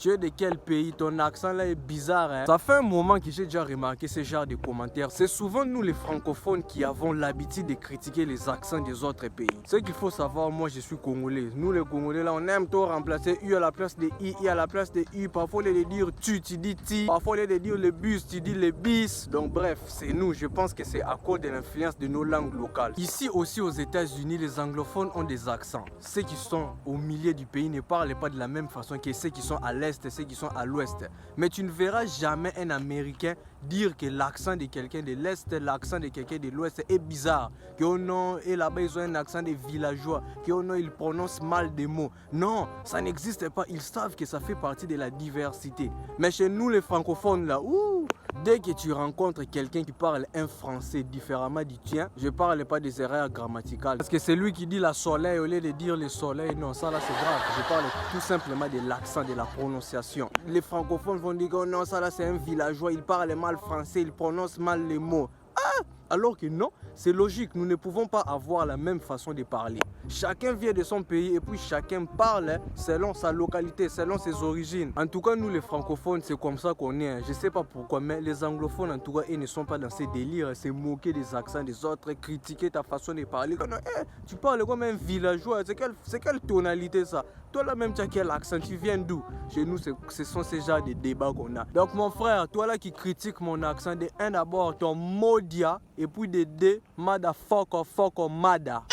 Tu es de quel pays? Ton accent là est bizarre, hein? Ça fait un moment que j'ai déjà remarqué ce genre de commentaires. C'est souvent nous les francophones qui avons l'habitude de critiquer les accents des autres pays. Ce qu'il faut savoir, moi je suis congolais. Nous les congolais là, on aime trop remplacer U à la place de I à la place de U. Parfois on les dire tu dis ti. Parfois on les dire le bus, tu dis le bis. Donc bref, c'est nous. Je pense que c'est à cause de l'influence de nos langues locales. Ici aussi aux États-Unis, les anglophones ont des accents. Ceux qui sont au milieu du pays ne parlent pas de la même façon que ceux qui sont à l'est et ceux qui sont à l'ouest. Mais tu ne verras jamais un Américain dire que l'accent de quelqu'un de l'est, l'accent de quelqu'un de l'ouest est bizarre. Que oh non, et là-bas ils ont un accent de villageois. Que oh non, ils prononcent mal des mots. Non, ça n'existe pas. Ils savent que ça fait partie de la diversité. Mais chez nous les francophones là, dès que tu rencontres quelqu'un qui parle un français différemment du tien, je ne parle pas des erreurs grammaticales. Parce que c'est lui qui dit la soleil au lieu de dire le soleil. Non, ça là c'est grave. Je parle tout simplement de l'accent, de la prononciation. Les francophones vont dire oh non, ça là c'est un villageois, il parle mal français, il prononce mal les mots. Alors que non, c'est logique, nous ne pouvons pas avoir la même façon de parler. Chacun vient de son pays et puis chacun parle selon sa localité, selon ses origines. En tout cas, nous les francophones, c'est comme ça qu'on est. Je ne sais pas pourquoi, mais les anglophones, en tout cas, ils ne sont pas dans ces délires. C'est moquer des accents des autres, critiquer ta façon de parler. Tu parles comme un villageois, c'est quelle tonalité ça? Toi là même tu as quel accent, tu viens d'où? Chez nous, ce sont ces genres de débats qu'on a. Donc mon frère, toi là qui critique mon accent, de un d'abord ton modia et puis de deux, motherfucker, mada.